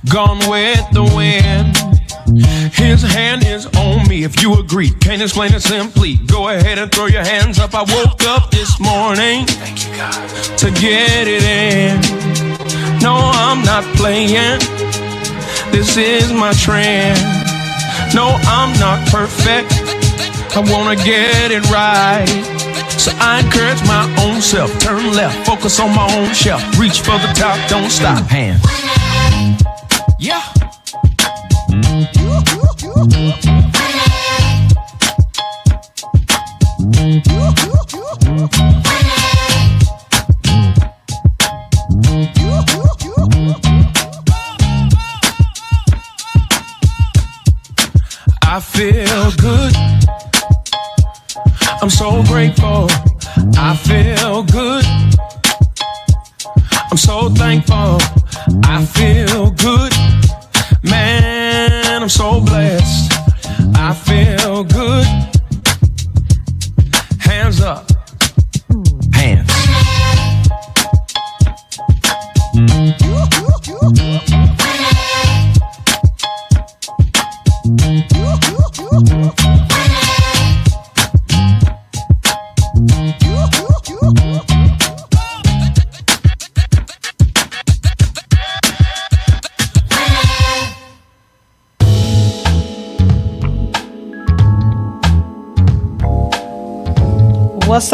gone with the wind. His hand is on me if you agree. Can't explain it simply. Go ahead and throw your hands up. I woke up this morning to get it in. No, I'm not playing. This is my trend. No, I'm not perfect. I wanna get it right. So I encourage my own self. Turn left, focus on my own shelf. Reach for the top, don't stop. Hands. Yeah. I feel good. I'm so grateful. I feel good. I'm so thankful. I feel good. Man, I'm so blessed. I feel good. Hands up. Hands.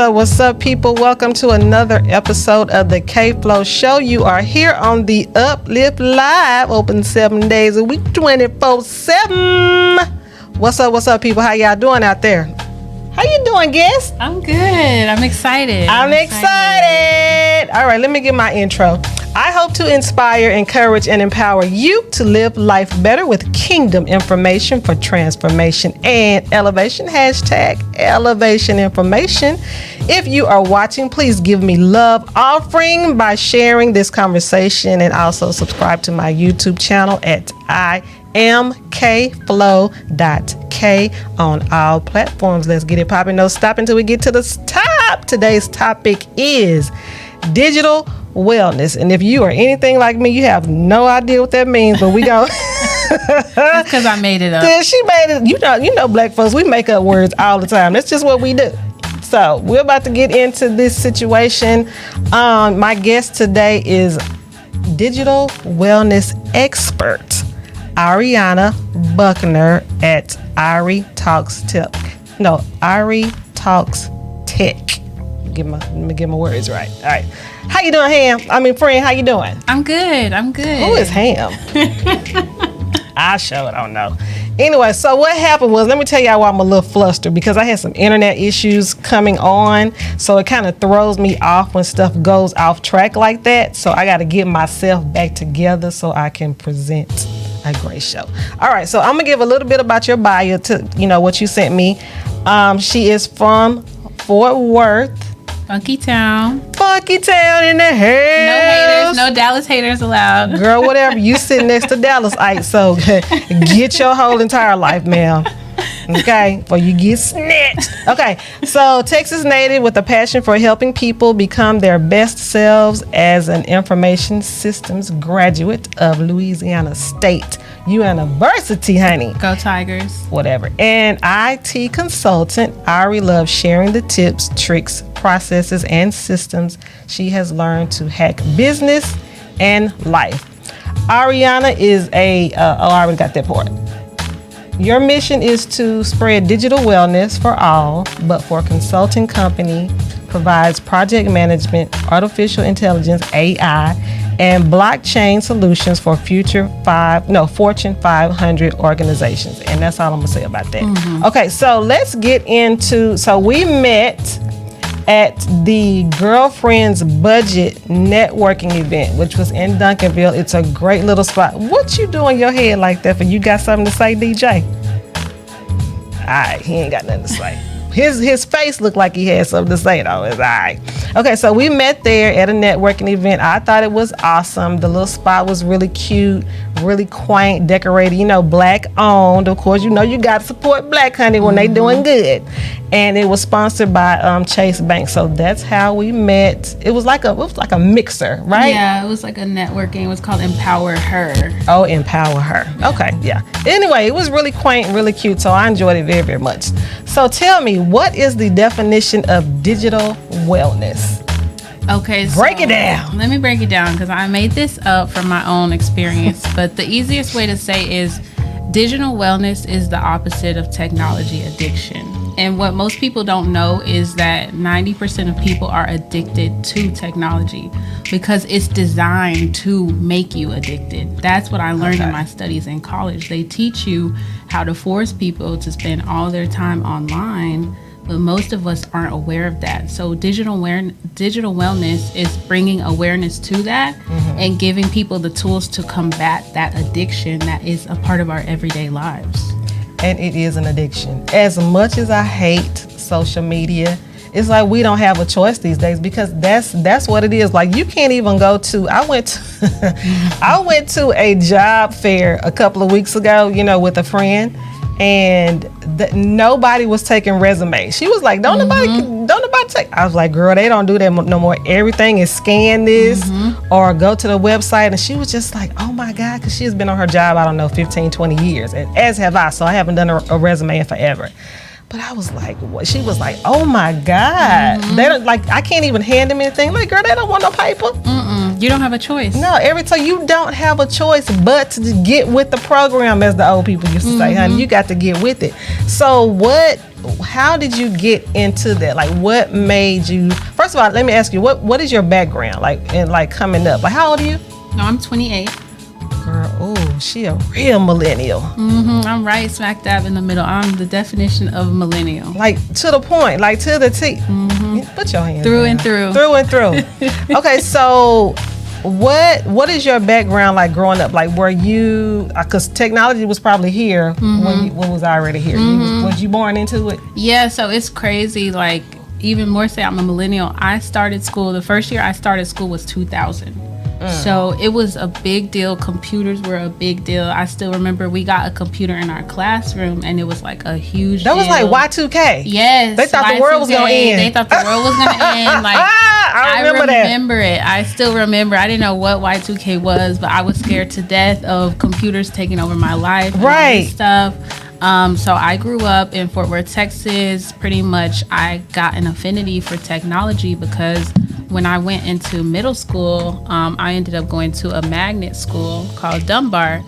What's up, people? Welcome to another episode of the KFLO Show. You are here on the Uplift Live, open 7 days a week, 24/7. What's up, people? How y'all doing out there? How you doing, guest? I'm good. I'm excited. I'm excited. All right, let me get my intro. I hope to inspire, encourage, and empower you to live life better with kingdom information for transformation and elevation. Hashtag elevation information. If you are watching, please give me love offering by sharing this conversation, and also subscribe to my YouTube channel at KFLO.K on all platforms. Let's get it popping. No stop until we get to the top. Today's topic is digital wellness, and if you are anything like me, you have no idea what that means, but we go. That's because I made it up. Yeah, she made it. You know, black folks, we make up words all the time. That's just what we do. So we're about to get into this situation. My guest today is digital wellness expert Ariana Buckner at Ari Talks Tech. No, Ari Talks Tech. Let me get my words right. All right. How you doing, friend? How you doing? I'm good. Who is Ham? I sure don't know. Anyway, so what happened was, let me tell y'all why I'm a little flustered, because I had some internet issues coming on, so it kind of throws me off when stuff goes off track like that. So I got to get myself back together so I can present a great show. All right, so I'm gonna give a little bit about your bio to what you sent me. She is from Fort Worth. Funky Town in the house. No haters, no Dallas haters allowed. Girl, whatever. You sit next to Dallasite, so get your whole entire life, ma'am. Okay, before you get snatched. Okay, so Texas native with a passion for helping people become their best selves as an information systems graduate of Louisiana State University, honey. Go Tigers. Whatever. And IT consultant, Ari loves sharing the tips, tricks, processes, and systems she has learned to hack business and life. Ariana is I already got that part. Your mission is to spread digital wellness for all, but for consulting company, provides project management, artificial intelligence, AI, and blockchain solutions for Fortune 500 organizations. And that's all I'm gonna say about that. Mm-hmm. Okay, so let's get into, so we met at the Girlfriend's Budget networking event, which was in Duncanville. It's a great little spot. What you doing your head like that for? You got something to say, DJ? All right, he ain't got nothing to say. his face looked like he had something to say though. It's all right. Okay, so we met there at a networking event. I thought it was awesome. The little spot was really cute, really quaint, decorated, black owned. Of course, you got to support black honey when they doing good. And it was sponsored by Chase Bank. So that's how we met. It was like a mixer, right? Yeah, it was like a networking. It was called Empower Her. Oh, Empower Her. Okay, yeah. Anyway, it was really quaint and really cute, so I enjoyed it very, very much. So tell me, what is the definition of digital wellness? Okay, so break it down. Let me break it down because I made this up from my own experience. But the easiest way to say is digital wellness is the opposite of technology addiction. And what most people don't know is that 90% of people are addicted to technology because it's designed to make you addicted. That's what I learned in my studies in college. They teach you how to force people to spend all their time online, but most of us aren't aware of that. So digital wellness is bringing awareness to that and giving people the tools to combat that addiction that is a part of our everyday lives. And it is an addiction. As much as I hate social media, it's like we don't have a choice these days because that's what it is. Like you can't even go to. I went to a job fair a couple of weeks ago, with a friend, and nobody was taking resumes. She was like, don't nobody take. I was like, girl, they don't do that no more. Everything is scan this or go to the website. And she was just like, oh my God, because she has been on her job, I don't know, 15, 20 years, and as have I. So I haven't done a resume in forever. But I was like, what? She was like, oh my God. They don't I can't even hand them anything. Like, girl, they don't want no paper. You don't have a choice. No, every time you don't have a choice but to get with the program, as the old people used to say, honey, you got to get with it. So how did you get into that? Like, what made you, first of all, let me ask you, what is your background? Like coming up, like how old are you? No, I'm 28. Girl, oh, she a real millennial. I'm right smack dab in the middle. I'm the definition of millennial. Like to the point, like to the T. Put your hands Through down. and through. Through and through. Okay, so what is your background like growing up? Like were you, because technology was probably here when was already here. Was you born into it? Yeah, so it's crazy. Like even more say I'm a millennial. I started school, the first year I started school was 2000. So it was a big deal. Computers were a big deal. I still remember we got a computer in our classroom and it was like a huge deal. That was like Y2K. Yes. They thought Y2K, the world was going to end. They thought the world was going to end. Like I remember it. I still remember. I didn't know what Y2K was, but I was scared to death of computers taking over my life. And all this stuff. So I grew up in Fort Worth, Texas. Pretty much I got an affinity for technology because when I went into middle school, I ended up going to a magnet school called Dunbar.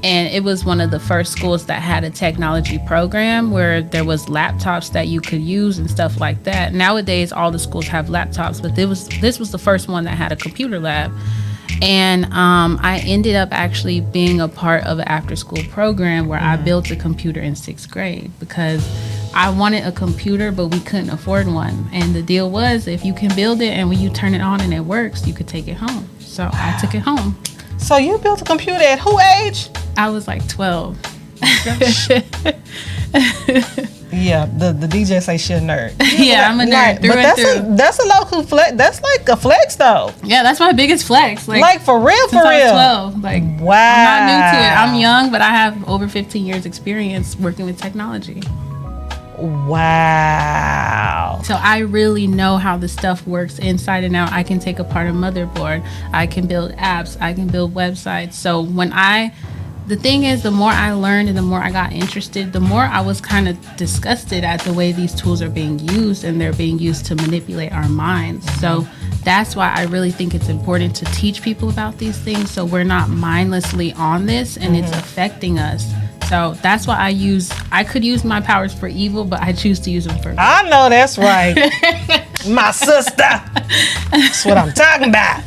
And it was one of the first schools that had a technology program where there was laptops that you could use and stuff like that. Nowadays, all the schools have laptops, but this was the first one that had a computer lab. And I ended up actually being a part of an after-school program where I built a computer in 6th grade because I wanted a computer, but we couldn't afford one. And the deal was if you can build it and when you turn it on and it works, you could take it home. So I took it home. So you built a computer at who age? I was like 12. Yeah, the DJ say she a nerd. Yeah, I'm a nerd through and through. That's a local flex. That's like a flex though. Yeah, that's my biggest flex. Like for real, since I was 12. Like wow. I'm not new to it. I'm young, but I have over 15 years experience working with technology. Wow. So I really know how the stuff works inside and out. I can take apart a motherboard. I can build apps. I can build websites. So the thing is, the more I learned and the more I got interested, the more I was kind of disgusted at the way these tools are being used, and they're being used to manipulate our minds. So that's why I really think it's important to teach people about these things so we're not mindlessly on this and it's affecting us. So that's why I could use my powers for evil, but I choose to use them for good. I know that's right. My sister. That's what I'm talking about.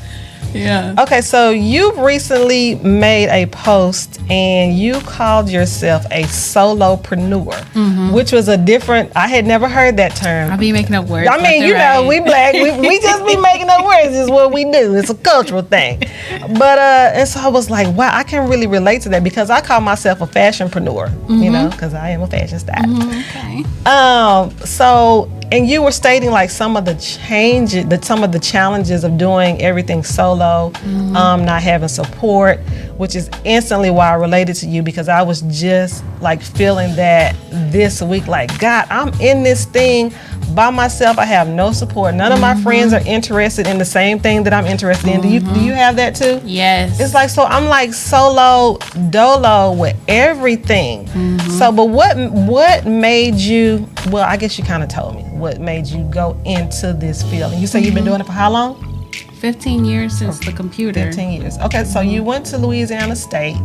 Yeah. Okay, so you recently made a post and you called yourself a solopreneur, which was a different, I had never heard that term. I be making up words. I mean, you know, we black, we just be making up words is what we do. It's a cultural thing. But, and so I was like, wow, I can really relate to that because I call myself a fashionpreneur, you know, because I am a fashion stylist. Okay. So, and you were stating like some of the changes, some of the challenges of doing everything solo, not having support, which is instantly why I related to you because I was just like feeling that this week, like, God, I'm in this thing by myself. I have no support. None of my friends are interested in the same thing that I'm interested in. Do you have that too? Yes. It's like, so I'm like solo dolo with everything. So, but what made you, well, I guess you kind of told me what made you go into this field. And you say you've been doing it for how long? 15 years since the computer. 15 years. Okay, so you went to Louisiana State,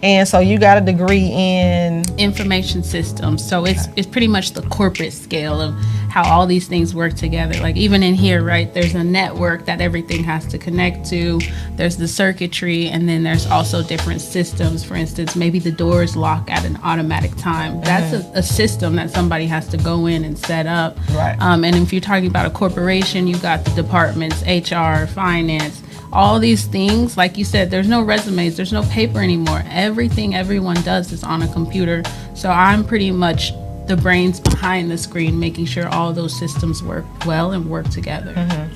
and so you got a degree in information systems. So it's pretty much the corporate scale of how all these things work together. Like even in here, right, there's a network that everything has to connect to. There's the circuitry, and then there's also different systems. For instance, maybe the doors lock at an automatic time. That's a system that somebody has to go in and set up. Right. And if you're talking about a corporation, you got the departments, HR, finance, all these things. Like you said, there's no resumes, there's no paper anymore. Everything everyone does is on a computer. So I'm pretty much the brains behind the screen, making sure all those systems work well and work together.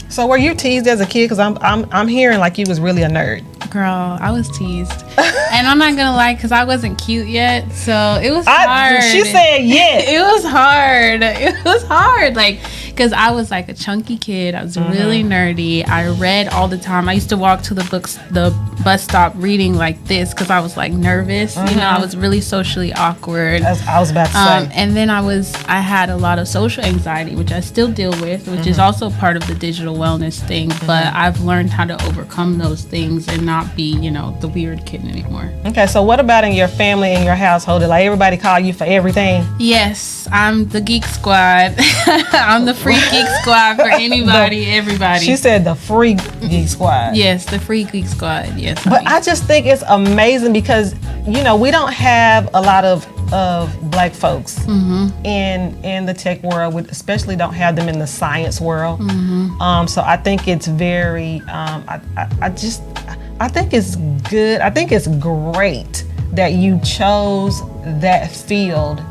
So were you teased as a kid? Because I'm hearing like you was really a nerd. Girl, I was teased. And I'm not gonna lie, because I wasn't cute yet, so it was hard. She said yes. It was hard. It was hard. Like, because I was like a chunky kid. I was really nerdy. I read all the time. I used to walk to the bus stop reading like this because I was like nervous. You know, I was really socially awkward. I was about to say. And then I had a lot of social anxiety, which I still deal with, which is also part of the digital wellness thing. But I've learned how to overcome those things and not be, you know, the weird kid anymore. Okay, so what about in your family and your household? Did like everybody call you for everything? Yes, I'm the geek squad. I'm the free geek squad for anybody, everybody. She said the free geek squad. Yes, the free geek squad. Yes. But I just think it's amazing because, you know, we don't have a lot of black folks in the tech world. We especially don't have them in the science world. So I think it's very, I think it's good. I think it's great that you chose that field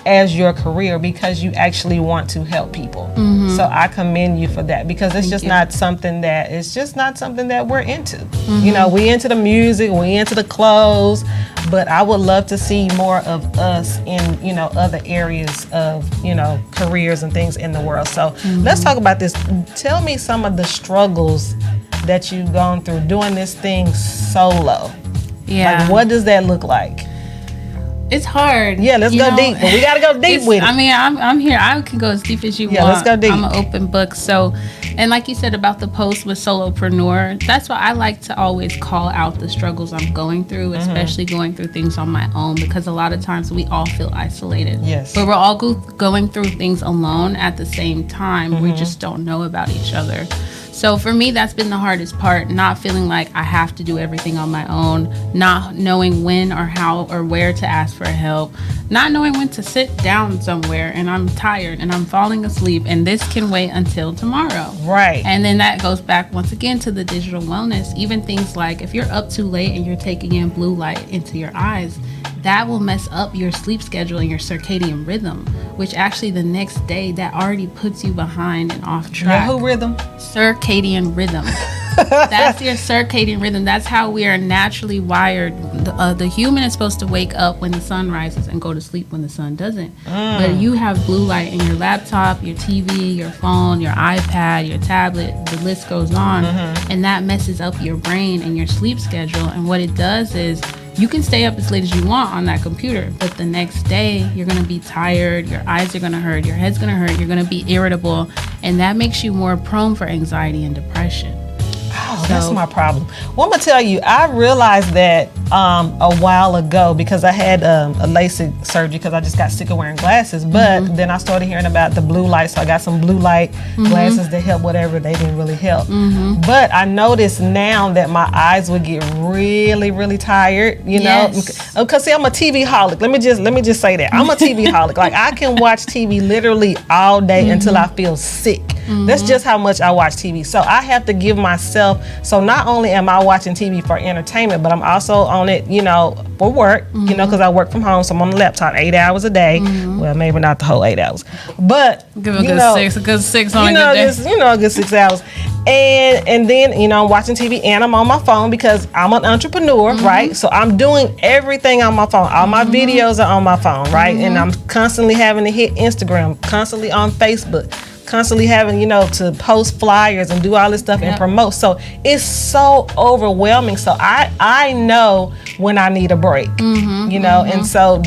as your career because you actually want to help people. So I commend you for that because it's just not something that we're into. You know, we into the music, we into the clothes, but I would love to see more of us in, you know, other areas of, you know, careers and things in the world. So let's talk about this. Tell me some of the struggles that you've gone through doing this thing solo. Yeah. Like, what does that look like? It's hard. Yeah, let's go deep. But we got to go deep with it. I mean, I'm here. I can go as deep as you want. Yeah, let's go deep. I'm an open book. So, and like you said about the post with solopreneur, that's why I like to always call out the struggles I'm going through, especially going through things on my own, because a lot of times we all feel isolated. Yes. But we're all going through things alone at the same time. We just don't know about each other. So for me, that's been the hardest part, not feeling like I have to do everything on my own, not knowing when or how or where to ask for help, not knowing when to sit down somewhere and I'm tired and I'm falling asleep and this can wait until tomorrow. Right. And then that goes back once again to the digital wellness. Even things like if you're up too late and you're taking in blue light into your eyes, that will mess up your sleep schedule and your circadian rhythm, which actually the next day that already puts you behind and off track. Who rhythm? Circadian rhythm. That's your circadian rhythm. That's how we are naturally wired. The human is supposed to wake up when the sun rises and go to sleep when the sun doesn't. But you have blue light in your laptop, your TV, your phone, your iPad, your tablet, the list goes on. And that messes up your brain and your sleep schedule. And what it does is you can stay up as late as you want on that computer, but the next day you're going to be tired, your eyes are going to hurt, your head's going to hurt, you're going to be irritable, and that makes you more prone for anxiety and depression. Oh, that's my problem. Well, I'm gonna tell you, I realized that a while ago because I had a LASIK surgery because I just got sick of wearing glasses. But then I started hearing about the blue light, so I got some blue light glasses that help whatever. They didn't really help. But I noticed now that my eyes would get really, really tired. You know, because see, I'm a TV holic. Let me just say that I'm a TV holic. Like I can watch TV literally all day until I feel sick. That's just how much I watch TV. So I have to give myself, so not only am I watching TV for entertainment, but I'm also on it, you know, for work, you know, because I work from home. So I'm on the laptop 8 hours a day. Well, maybe not the whole 8 hours, but give a good six on a good day. Just, a good 6 hours. And then, you know, I'm watching TV and I'm on my phone because I'm an entrepreneur, right? So I'm doing everything on my phone. All my videos are on my phone, right? And I'm constantly having to hit Instagram, constantly on Facebook, constantly having, you know, to post flyers and do all this stuff and promote. So it's so overwhelming. So I know when I need a break, you know, and so,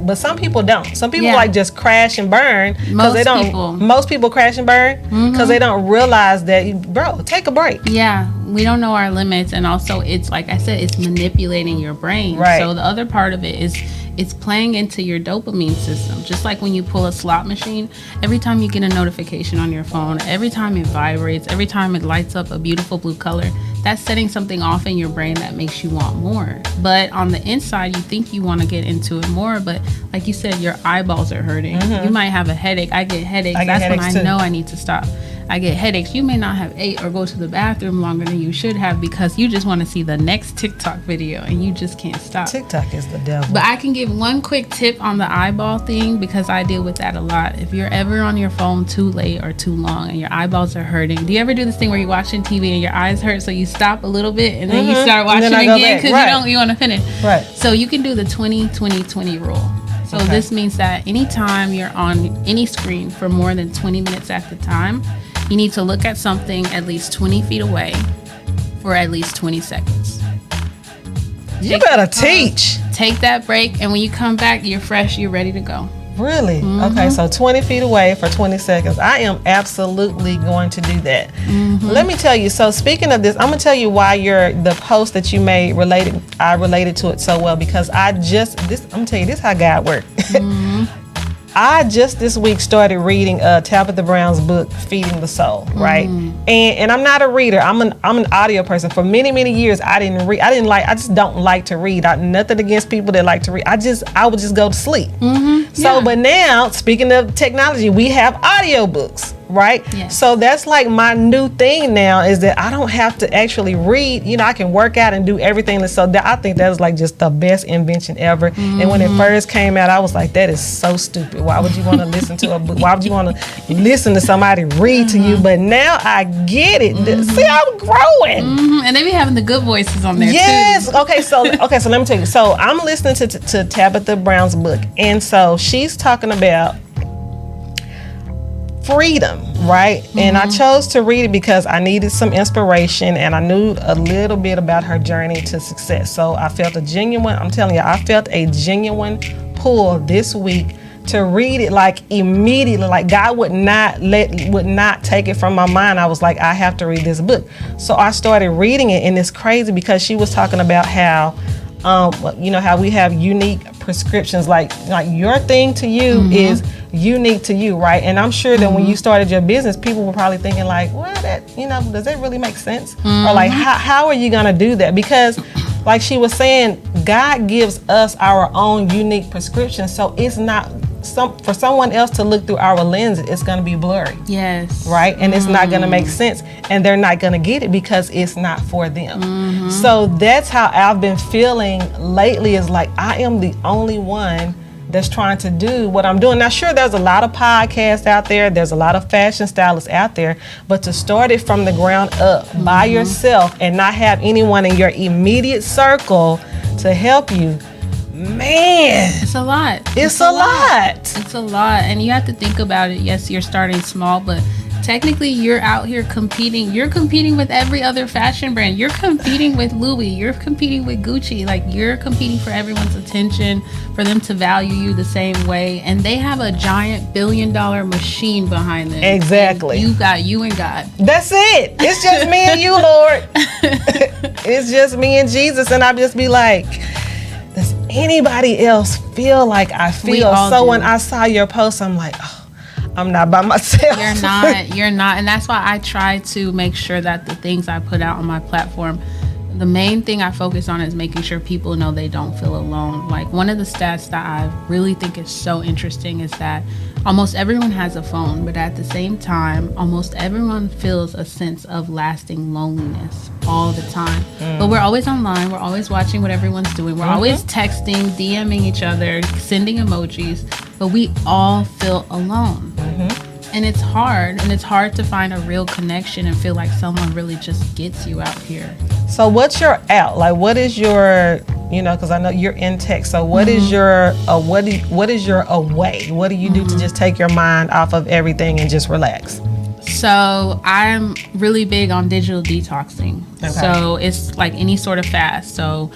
but some people don't. Some people like just crash and burn because they don't. Most people crash and burn because they don't realize that, bro, take a break. Yeah, we don't know our limits, and also it's like I said, it's manipulating your brain. Right. So the other part of it is it's playing into your dopamine system. Just like when you pull a slot machine, every time you get a notification on your phone, every time it vibrates, every time it lights up a beautiful blue color, that's setting something off in your brain that makes you want more. But on the inside, you think you want to get into it more, but like you said, your eyeballs are hurting. You might have a headache. I get headaches. That's when I know I need to stop. I get headaches. You may not have ate or go to the bathroom longer than you should have because you just want to see the next TikTok video and you just can't stop. TikTok is the devil. But I can give one quick tip on the eyeball thing because I deal with that a lot. If you're ever on your phone too late or too long and your eyeballs are hurting, do you ever do this thing where you're watching TV and your eyes hurt so you stop a little bit and then you start watching again because you want to finish? Right. So you can do the 20-20-20 rule. So this means that anytime you're on any screen for more than 20 minutes at the time, you need to look at something at least 20 feet away for at least 20 seconds. You better teach. Take that break, and when you come back, you're fresh, you're ready to go. Really? Okay, so 20 feet away for 20 seconds. I am absolutely going to do that. Let me tell you, so speaking of this, I'm going to tell you why the post that you made I related to it so well because I'm going to tell you, this is how God works. I just this week started reading Tabitha Brown's book, Feeding the Soul, right? And I'm not a reader. I'm an audio person. For many, many years, I didn't read. I just don't like to read. Nothing against people that like to read. I would just go to sleep. So, but now, speaking of technology, we have audiobooks, right? Yes. So that's like my new thing now is that I don't have to actually read. You know, I can work out and do everything. So I think that is like just the best invention ever. And when it first came out, I was like, that is so stupid. Why would you want to listen to a book? Why would you want to listen to somebody read to you? But now I get it. See, I'm growing. And they be having the good voices on there too. Yes. Okay, so let me tell you. So I'm listening to Tabitha Brown's book. And so she's talking about freedom, right? And I chose to read it because I needed some inspiration and I knew a little bit about her journey to success. So I felt a genuine pull this week to read it like immediately. Like God would not take it from my mind. I was like, I have to read this book. So I started reading it, and it's crazy because she was talking about how how we have unique prescriptions, like your thing to you is unique to you, right? And I'm sure that when you started your business, people were probably thinking like, well, does that really make sense? Or like, how are you gonna do that? Because like she was saying, God gives us our own unique prescription, so it's not for someone else to look through our lens, it's going to be blurry. Yes. Right? And it's not going to make sense, and they're not going to get it because it's not for them. So that's how I've been feeling lately, is like I am the only one that's trying to do what I'm doing. Now, sure, there's a lot of podcasts out there. There's a lot of fashion stylists out there. But to start it from the ground up by yourself and not have anyone in your immediate circle to help you, man, it's a lot. It's a lot. It's a lot. And you have to think about it. Yes, you're starting small, but technically you're out here competing. You're competing with every other fashion brand. You're competing with Louis. You're competing with Gucci. Like, you're competing for everyone's attention, for them to value you the same way. And they have a giant billion-dollar machine behind them. Exactly. And you got you and God. That's it. It's just me and you, Lord. It's just me and Jesus. And I just be like, does anybody else feel like I feel? So when I saw your post, I'm like, oh, I'm not by myself. You're not. And that's why I try to make sure that the things I put out on my platform, the main thing I focus on is making sure people know they don't feel alone. Like, one of the stats that I really think is so interesting is that almost everyone has a phone, but at the same time, almost everyone feels a sense of lasting loneliness all the time. But we're always online. We're always watching what everyone's doing. We're always texting, DMing each other, sending emojis, but we all feel alone. And it's hard. And it's hard to find a real connection and feel like someone really just gets you out here. So what's your out? Like, what is your, because I know you're in tech. So what is your, what is your away? What do you do to just take your mind off of everything and just relax? So I'm really big on digital detoxing. Okay. So it's like any sort of fast. So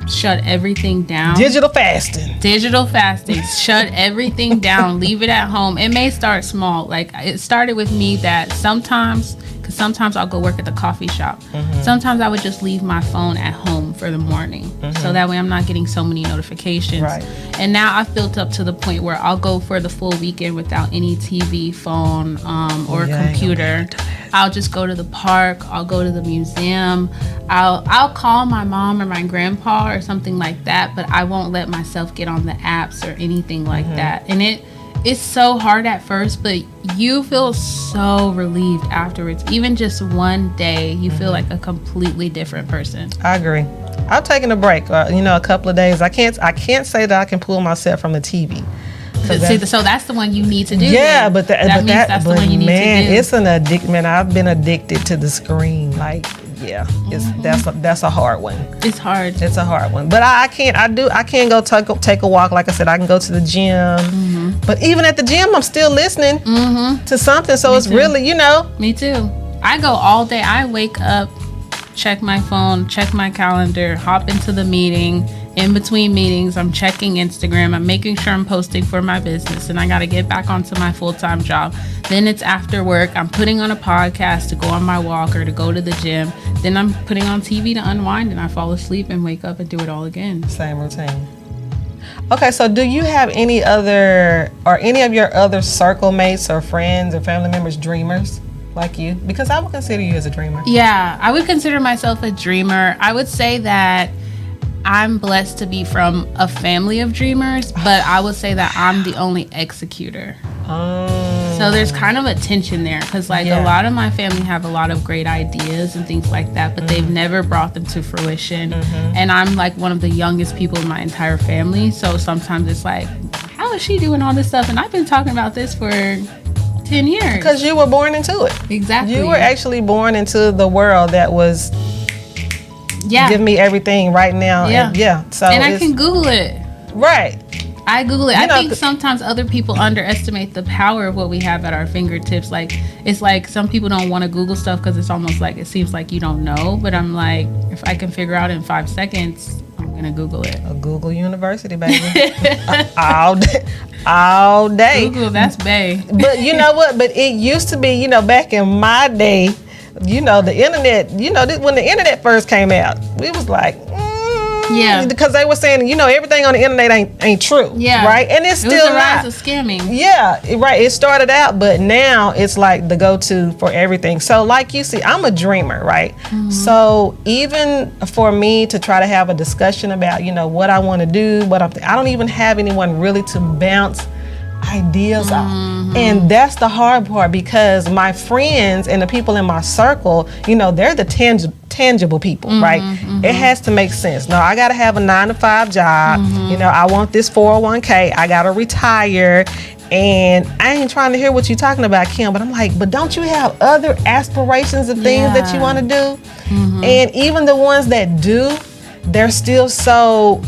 shut everything down. Digital fasting. Shut everything down. Leave it at home. It may start small. Like, it started with me that sometimes I'll go work at the coffee shop. Sometimes I would just leave my phone at home for the morning. So that way I'm not getting so many notifications. Right. And now I've built up to the point where I'll go for the full weekend without any TV, phone, or computer. I'll just go to the park. I'll go to the museum. I'll call my mom or my grandpa or something like that, but I won't let myself get on the apps or anything like that. And it's so hard at first, but you feel so relieved afterwards. Even just one day, you feel like a completely different person. I agree. I'm taking a break, a couple of days. I can't say that I can pull myself from the TV. So that's the one you need to do. Yeah, that's the one you need to do. It's an addiction. Man, I've been addicted to the screen. Like, yeah, that's a hard one. It's hard. It's a hard one. But I can't go take a walk. Like I said, I can go to the gym. But even at the gym, I'm still listening to something. So it's really, Me too. I go all day. I wake up, check my phone, check my calendar, hop into the meeting. In between meetings, I'm checking Instagram. I'm making sure I'm posting for my business, and I got to get back onto my full-time job. Then it's after work. I'm putting on a podcast to go on my walk or to go to the gym. Then I'm putting on TV to unwind, and I fall asleep and wake up and do it all again. Same routine. Okay, so do you have any of your other circle mates or friends or family members dreamers like you? Because I would consider you as a dreamer. Yeah, I would consider myself a dreamer. I would say that I'm blessed to be from a family of dreamers, but I would say that I'm the only executor. So there's kind of a tension there because a lot of my family have a lot of great ideas and things like that, but they've never brought them to fruition. And I'm like one of the youngest people in my entire family. So sometimes it's like, how is she doing all this stuff? And I've been talking about this for 10 years. Because you were born into it. Exactly. You were actually born into the world that was give me everything right now. So I can Google it. Right. I Google it. I think sometimes other people underestimate the power of what we have at our fingertips. Like, it's like some people don't want to Google stuff because it's almost like it seems like you don't know. But I'm like, if I can figure out in 5 seconds, I'm going to Google it. A Google University, baby. All day. Google, that's bae. But you know what? But it used to be, back in my day, the internet, when the internet first came out, we was like, because they were saying, everything on the internet ain't true. Yeah. Right? And it's still was the rise of scamming. Yeah, right. It started out, but now it's like the go-to for everything. So like you see, I'm a dreamer, right? So even for me to try to have a discussion about, what I want to do, I don't even have anyone really to bounce ideas off. And that's the hard part because my friends and the people in my circle, they're the tangible people, right? It has to make sense. No, I got to have a 9-to-5 job. I want this 401k. I got to retire. And I ain't trying to hear what you're talking about, Kim, but I'm like, but don't you have other aspirations of things that you want to do? And even the ones that do, they're still so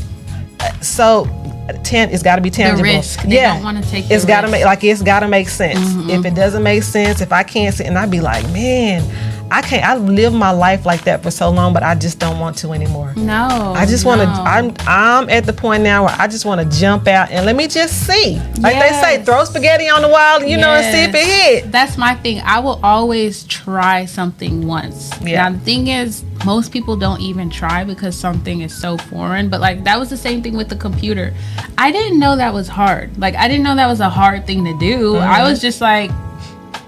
it's got to be tangible. The risk. They don't want to take the It's got to risk. make, like, it's got to make sense. If it doesn't make sense, if I can't see, and I'd be like, man, I can't. I lived my life like that for so long, but I just don't want to anymore. No. I just want to. I'm at the point now where I just want to jump out and let me just see. Like they say, throw spaghetti on the wall, you know, and see if it hit. That's my thing. I will always try something once. Yeah. Now the thing is, most people don't even try because something is so foreign. But like that was the same thing with the computer. I didn't know that was hard. Like I didn't know that was a hard thing to do. I was just like,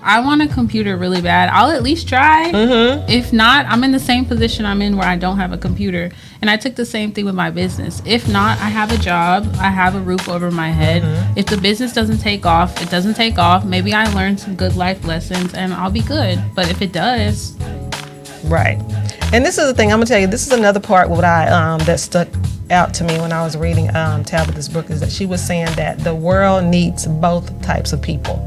I want a computer really bad. I'll at least try. If not, I'm in the same position I'm in where I don't have a computer. And I took the same thing with my business. If not, I have a job. I have a roof over my head. If the business doesn't take off, it doesn't take off. Maybe I learned some good life lessons and I'll be good. But if it does. Right. And this is the thing, I'm going to tell you, this is another part what I that stuck out to me when I was reading Tabitha's book, is that she was saying that the world needs both types of people,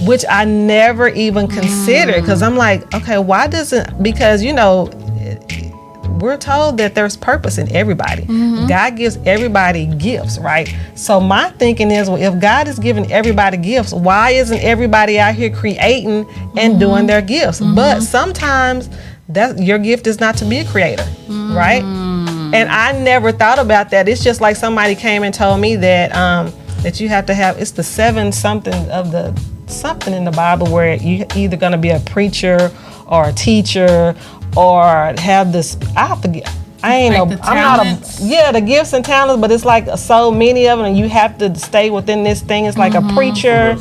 which I never even considered, because I'm like, okay, why doesn't, because, you know, we're told that there's purpose in everybody. God gives everybody gifts, right? So my thinking is, well, if God is giving everybody gifts, why isn't everybody out here creating and doing their gifts? But sometimes that your gift is not to be a creator, right? And I never thought about that. It's just like somebody came and told me that that you have to have, it's the 7 something of the something in the Bible where you either going to be a preacher or a teacher or have this, I forget. I ain't like know. the I'm not talents. the gifts and talents, but it's like so many of them, and you have to stay within this thing. It's like a preacher.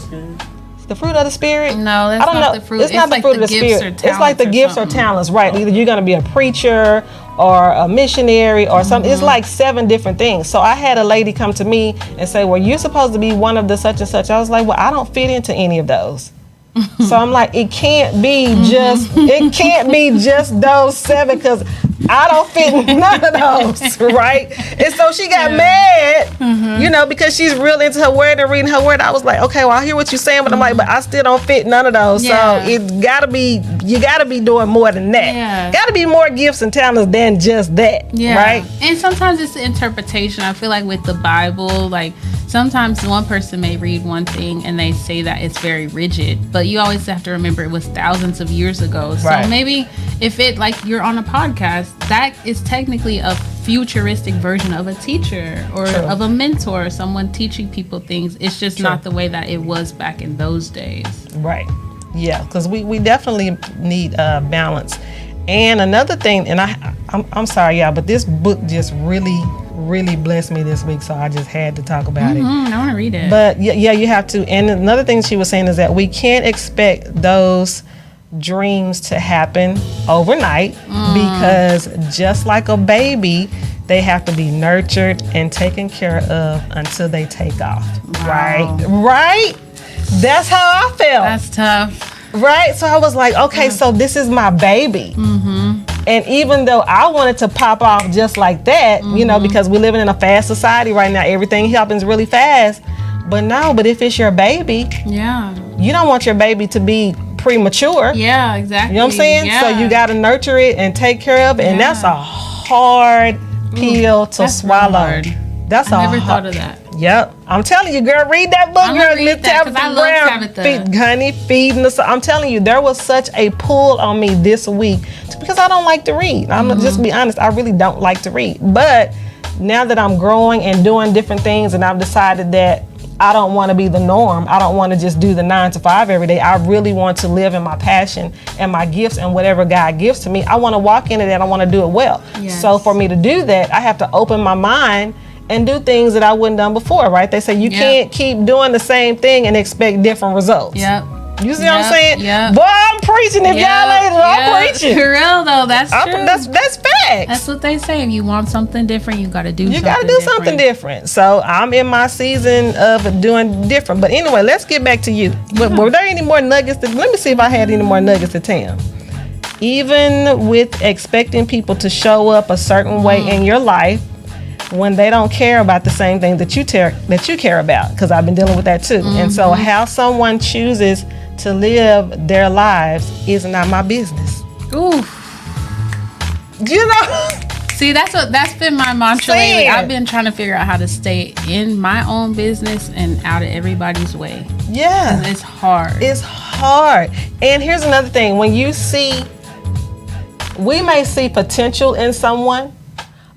The fruit of the spirit? No, that's I don't not know. the fruit. It's not the like fruit the of the gifts spirit. or It's like the talents gifts or something. talents, right? Either you're going to be a preacher or a missionary or something. It's like 7 different things. So I had a lady come to me and say, well, you're supposed to be one of the such and such. I was like, well, I don't fit into any of those. So I'm like, it can't be just those 7, because I don't fit in none of those, right? And so she got mad, you know, because she's real into her word and reading her word. I was like, okay, well, I hear what you're saying, but I'm like, but I still don't fit none of those. Yeah. So you gotta be doing more than that. Yeah. Gotta be more gifts and talents than just that, right? And sometimes it's the interpretation. I feel like with the Bible, like sometimes one person may read one thing and they say that it's very rigid, but you always have to remember it was thousands of years ago. So Right. maybe if it, like you're on a podcast, that is technically a futuristic version of a teacher or True. of a mentor, someone teaching people things. It's just not the way that it was back in those days. Right. Yeah, because we definitely need balance. And another thing, and I'm sorry, y'all, but this book just really blessed me this week, so I just had to talk about it. I want to read it. But yeah, you have to. And another thing she was saying is that we can't expect those dreams to happen overnight, because just like a baby, they have to be nurtured and taken care of until they take off. Wow. Right? That's how I felt. That's tough. Right? So I was like, okay, so this is my baby. And even though I wanted to pop off just like that, you know, because we're living in a fast society right now, everything happens really fast. But if it's your baby, Yeah. you don't want your baby to be premature. Yeah, exactly. You know what I'm saying? Yeah. So you got to nurture it and take care of it. And that's a hard pill to that's swallow. real hard. That's I never thought of that. Yep, I'm telling you, girl, read that book, I'm girl. gonna read that, 'cause I love Tabitha. Honey, feeding us. I'm telling you, there was such a pull on me this week because I don't like to read. I'm gonna just be honest, I really don't like to read. But now that I'm growing and doing different things, and I've decided that I don't want to be the norm. I don't want to just do the 9 to 5 every day. I really want to live in my passion and my gifts and whatever God gives to me. I want to walk into that. I want to do it well. Yes. So for me to do that, I have to open my mind and do things that I wouldn't done before, right? They say you can't keep doing the same thing and expect different results. Yep. You see what I'm saying? Yep. Boy, I'm preaching. If y'all ain't, I'm preaching. For real though, that's true. That's facts. That's what they say. If you want something different, you got to do. You got to do something different. So I'm in my season of doing different. But anyway, let's get back to you. Were there any more nuggets? Let me see if I had any more nuggets to tell. Even with expecting people to show up a certain way in your life, when they don't care about the same thing that you care about, because I've been dealing with that too. And so how someone chooses to live their lives is not my business. Ooh. You know? See, that's been my mantra lately. I've been trying to figure out how to stay in my own business and out of everybody's way. Yeah. It's hard. It's hard. And here's another thing. When you see, we may see potential in someone,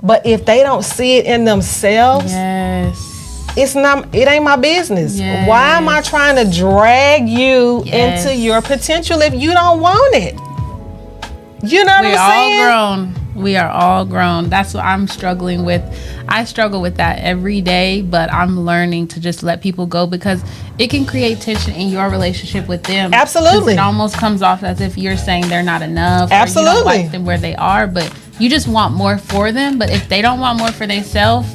but if they don't see it in themselves, it ain't my business. Yes. Why am I trying to drag you into your potential if you don't want it? You know what I'm saying? We're all grown. We are all grown. That's what I'm struggling with. I struggle with that every day, but I'm learning to just let people go because it can create tension in your relationship with them. Absolutely. It almost comes off as if you're saying they're not enough. Absolutely. Or you don't like them where they are, but you just want more for them. But if they don't want more for themselves,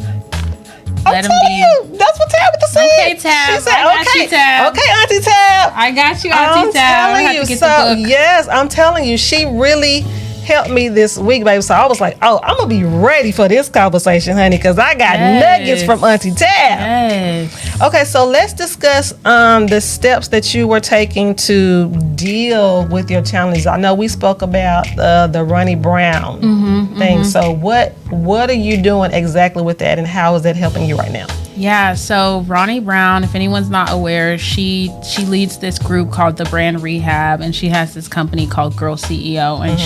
let them be. That's what Tabitha said. Okay, Tab. She said, I got you, Tab. Okay, Auntie Tab. I got you, Auntie Tab. I'm telling you. So, yes, I'm telling you, she really helped me this week, baby. So I was like, oh, I'm going to be ready for this conversation, honey, because I got nuggets from Auntie Tab. Yes. Okay, so let's discuss the steps that you were taking to deal with your challenges. I know we spoke about the Ronnie Brown thing. So what are you doing exactly with that, and how is that helping you right now? Yeah, so Ronnie Brown, if anyone's not aware, she leads this group called the Brand Rehab, and she has this company called Girl CEO, and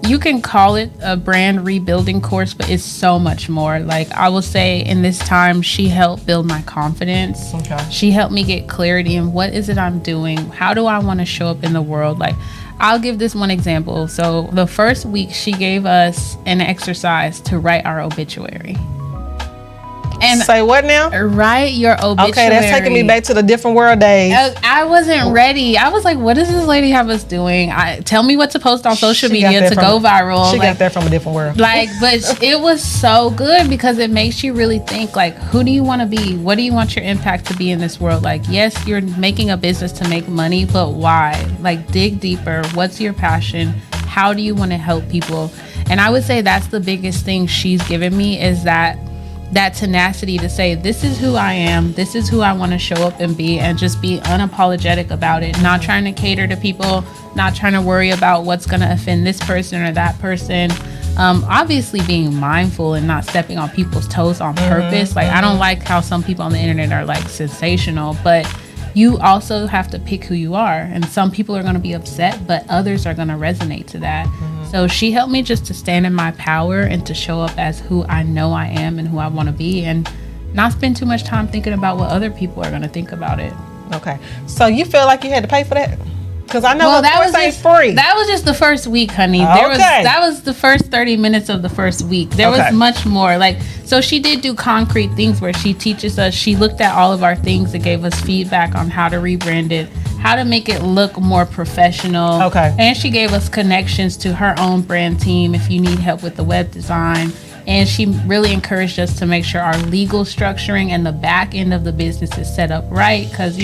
you can call it a brand rebuilding course, but it's so much more. Like, I will say in this time, she helped build my confidence. Okay. She helped me get clarity in what is it I'm doing? How do I want to show up in the world? Like, I'll give this one example. So the first week, she gave us an exercise to write our obituary. And say what now? Write your obituary. Okay, that's taking me back to the different world days. I wasn't ready. I was like, what does this lady have us doing? Tell me what to post on social media to go viral. She got that from a different world. But it was so good because it makes you really think, like, who do you want to be? What do you want your impact to be in this world? Like, yes, you're making a business to make money, but why? Like, dig deeper. What's your passion? How do you want to help people? And I would say that's the biggest thing she's given me, is that tenacity to say, this is who I am, this is who I want to show up and be, and just be unapologetic about it. Not trying to cater to people, not trying to worry about what's going to offend this person or that person. Obviously being mindful and not stepping on people's toes on purpose. I don't like how some people on the internet are like sensational, but you also have to pick who you are. And some people are going to be upset, but others are going to resonate to that. So she helped me just to stand in my power and to show up as who I know I am and who I want to be, and not spend too much time thinking about what other people are going to think about it. Okay. So you feel like you had to pay for that? Because I know that was ain't free. That was just the first week, honey. That was the first 30 minutes of the first week. There was much more. So she did do concrete things where she teaches us. She looked at all of our things and gave us feedback on how to rebrand it, how to make it look more professional. Okay. And she gave us connections to her own brand team if you need help with the web design. And she really encouraged us to make sure our legal structuring and the back end of the business is set up right. Because,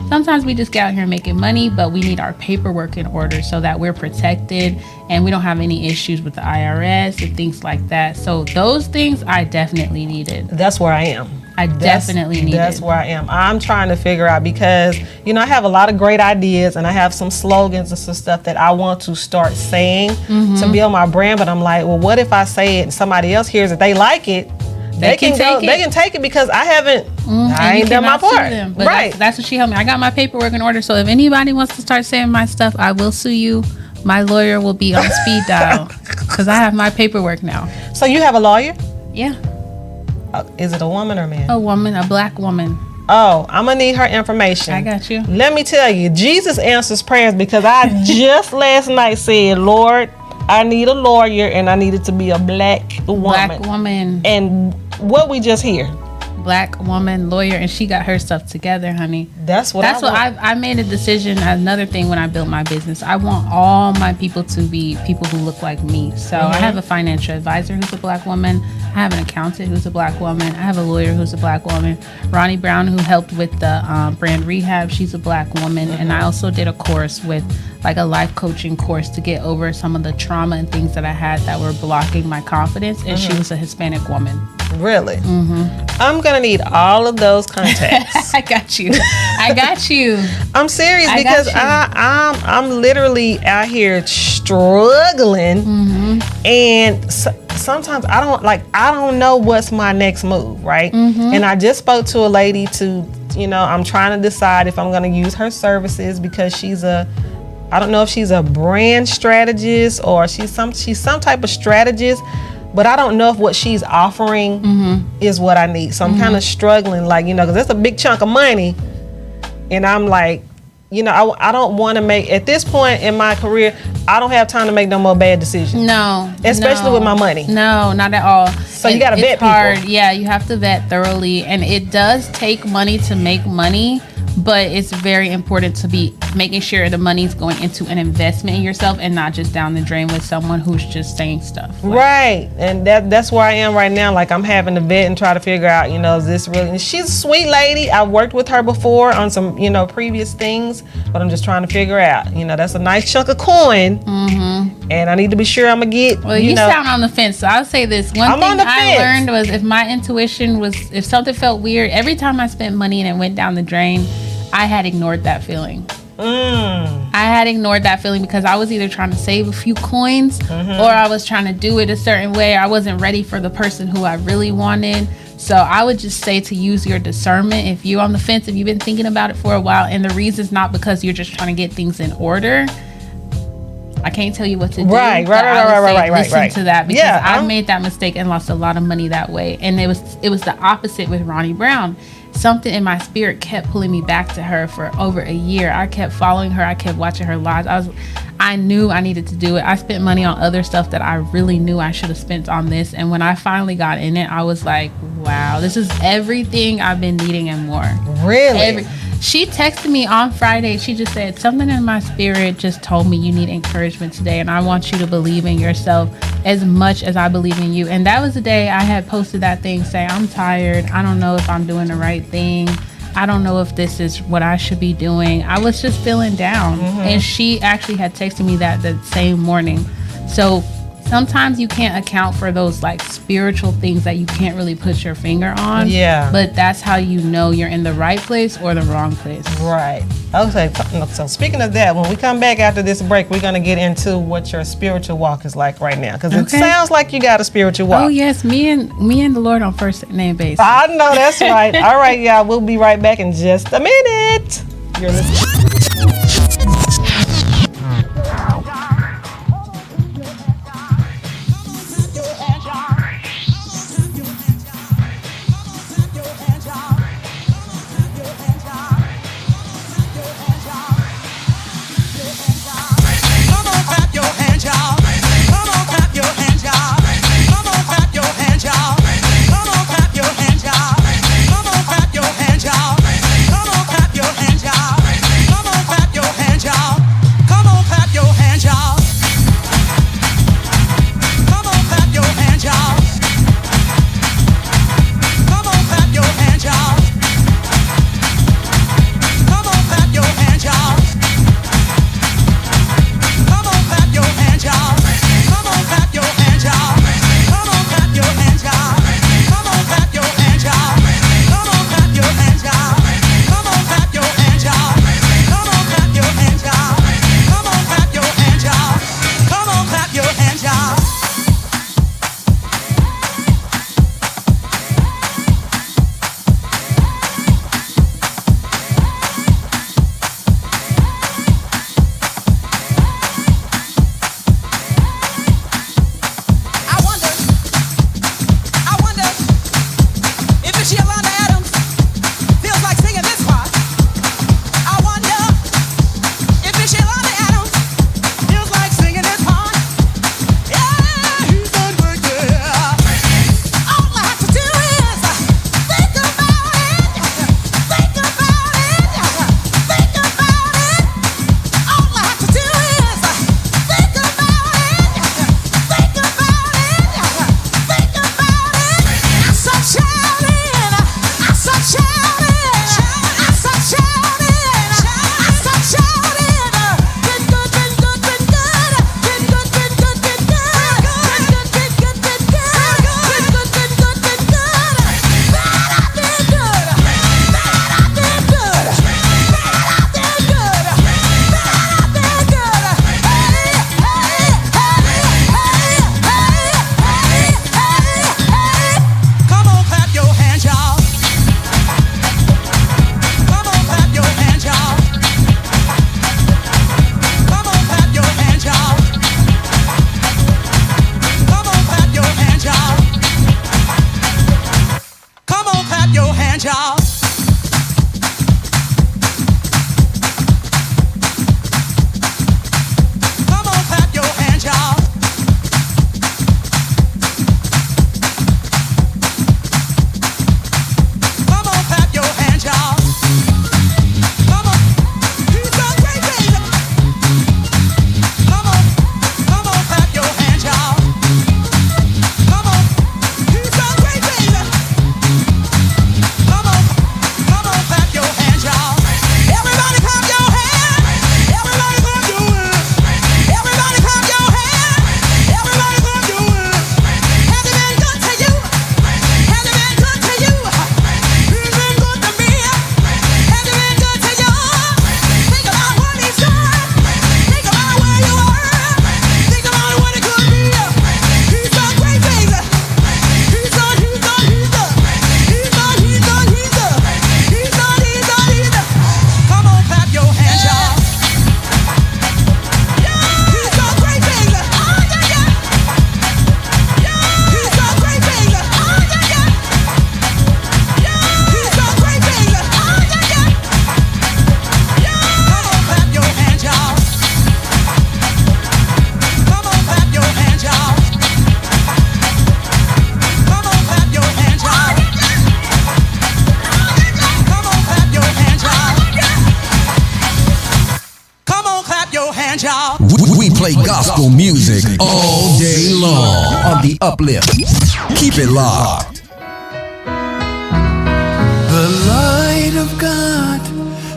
sometimes we just get out here making money, but we need our paperwork in order so that we're protected and we don't have any issues with the IRS and things like that. So those things I definitely needed. That's where I am. I definitely need it. That's where I am. I'm trying to figure out, because, I have a lot of great ideas and I have some slogans and some stuff that I want to start saying to build my brand. But I'm like, well, what if I say it and somebody else hears it, they like it, they can take it because I haven't, I ain't done my part. Right. That's what she helped me. I got my paperwork in order. So if anybody wants to start saying my stuff, I will sue you. My lawyer will be on speed dial because I have my paperwork now. So you have a lawyer? Yeah. Is it a woman or a man? A woman, a black woman. Oh, I'm going to need her information. I got you. Let me tell you, Jesus answers prayers, because I just last night said, Lord, I need a lawyer, and I need it to be a black woman. Black woman. And what we just hear? Black woman, lawyer, and she got her stuff together, honey. That's what I made a decision. Another thing, when I built my business, I want all my people to be people who look like me. So I have a financial advisor who's a black woman. I have an accountant who's a black woman. I have a lawyer who's a black woman. Ronnie Brown, who helped with the brand rehab, she's a black woman. And I also did a course with like a life coaching course to get over some of the trauma and things that I had that were blocking my confidence. And she was a Hispanic woman. Really? I'm gonna need all of those contacts. I got you. I'm serious because I'm literally out here struggling, and sometimes I don't know what's my next move, right? And I just spoke to a lady I'm trying to decide if I'm gonna use her services because I don't know if she's a brand strategist or she's some type of strategist. But I don't know if what she's offering is what I need. So I'm kind of struggling, because that's a big chunk of money. And I'm like, I don't want to make, at this point in my career, I don't have time to make no more bad decisions. No. Especially with my money. No, not at all. So you got to vet people. Yeah, you have to vet thoroughly. And it does take money to make money. But it's very important to be making sure the money's going into an investment in yourself and not just down the drain with someone who's just saying stuff. Right. And that's where I am right now. Like, I'm having to vet and try to figure out, is this really... And she's a sweet lady. I've worked with her before on some, previous things. But I'm just trying to figure out, that's a nice chunk of coin. And I need to be sure I'm going to get, Well, you sound on the fence. So I'll say this. One thing I learned was if my intuition if something felt weird, every time I spent money and it went down the drain, I had ignored that feeling. I had ignored that feeling because I was either trying to save a few coins or I was trying to do it a certain way. I wasn't ready for the person who I really wanted. So I would just say to use your discernment. If you're on the fence, if you've been thinking about it for a while, and the reason's not because you're just trying to get things in order, I can't tell you what to do. Right. Listen to that because I made that mistake and lost a lot of money that way. And it was the opposite with Ronnie Brown. Something in my spirit kept pulling me back to her for over a year. I kept following her. I kept watching her lives. I knew I needed to do it. I spent money on other stuff that I really knew I should have spent on this. And when I finally got in it, I was like, wow, this is everything I've been needing and more. Really? She texted me on Friday. She just said, something in my spirit just told me you need encouragement today. And I want you to believe in yourself as much as I believe in you. And that was the day I had posted that thing saying, I'm tired. I don't know if I'm doing the right thing. I don't know if this is what I should be doing. I was just feeling down. And she actually had texted me that the same morning. So sometimes you can't account for those like spiritual things that you can't really put your finger on. Yeah. But that's how you know you're in the right place or the wrong place. Right. Okay. So speaking of that, when we come back after this break, we're going to get into what your spiritual walk is like right now. Because it sounds like you got a spiritual walk. Oh, yes. Me and the Lord on first name basis. I know. That's right. All right, y'all. We'll be right back in just a minute. You're listening. Come on, hands, y'all. Come on, clap your hands, y'all. Come on, clap your hands, y'all. Come on, he's done great things. Come on, clap your hands, y'all. Come on, he's done great things. Come on, clap your hands, y'all. Everybody clap your hands. Everybody clap your hands. Everybody clap your hands. Everybody clap your hands. Has it been good to you? Has it been good to you? He's been good to me. Has it been good to you? Think about what he's done. Think about where you are. Think about what it could be. He's done great things. He's done. Come on, clap your hands, y'all. He's done great things. He's done great things. He's done great things. Come on, clap your hands, y'all. Come on, clap your hands, y'all. Come on, clap your hands, y'all. Come on, clap your hands, y'all. Come on, clap your hands, y'all. We play gospel music all day long on the Uplift. Keep it locked. The light of God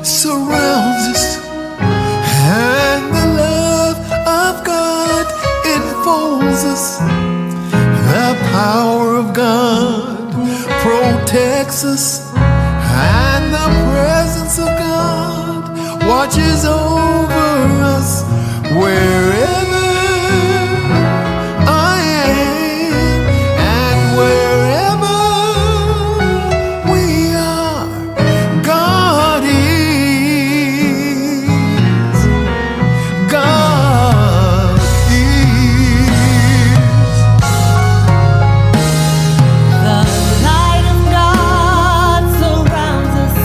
surrounds us, and the love of God enfolds us. The power of God protects us, and the presence of God watches over us wherever I am and wherever we are. God is. God is. The light of God surrounds us,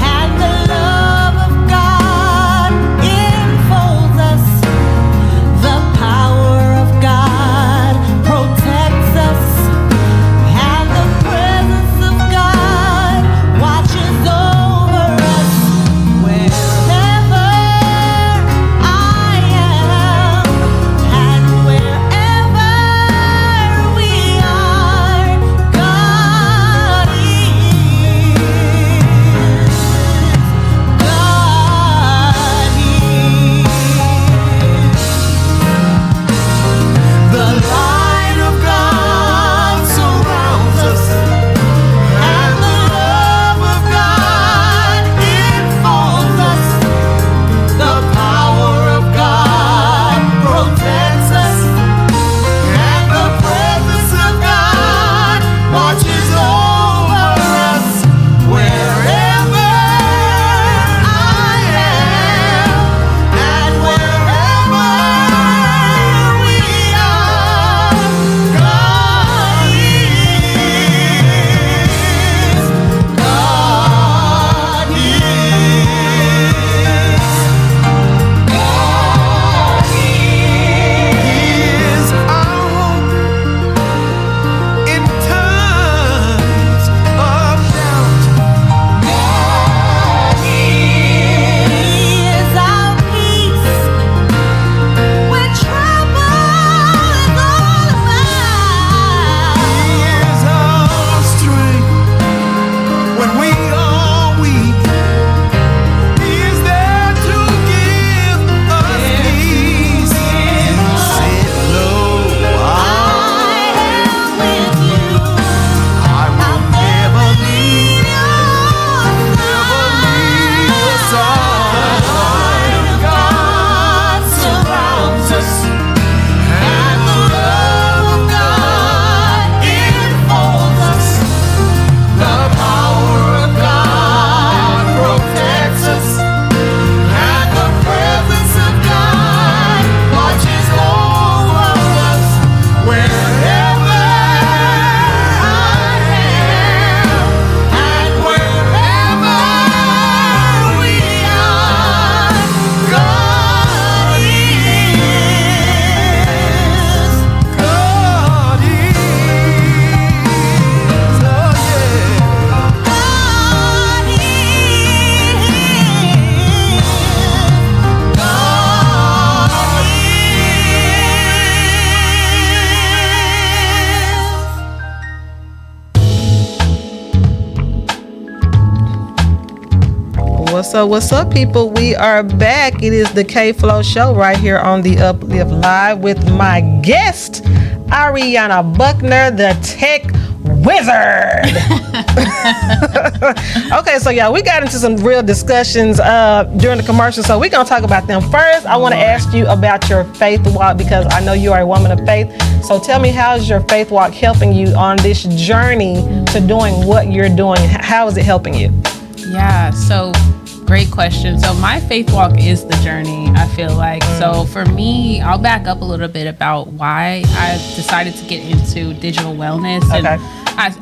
and the love of God enfolds us. So what's up, people? We are back. It is the KFLO show right here on the Uplift Live with my guest, Ariana Buckner, the tech wizard. Okay, so y'all, we got into some real discussions during the commercial, so we're gonna talk about them. First, I want to ask you about your faith walk, because I know you are a woman of faith. So tell me, how's your faith walk helping you on this journey to doing what you're doing? How is it helping you? Yeah, so great question. So my faith walk is the journey, I feel like. So for me, I'll back up a little bit about why I decided to get into digital wellness. Okay. And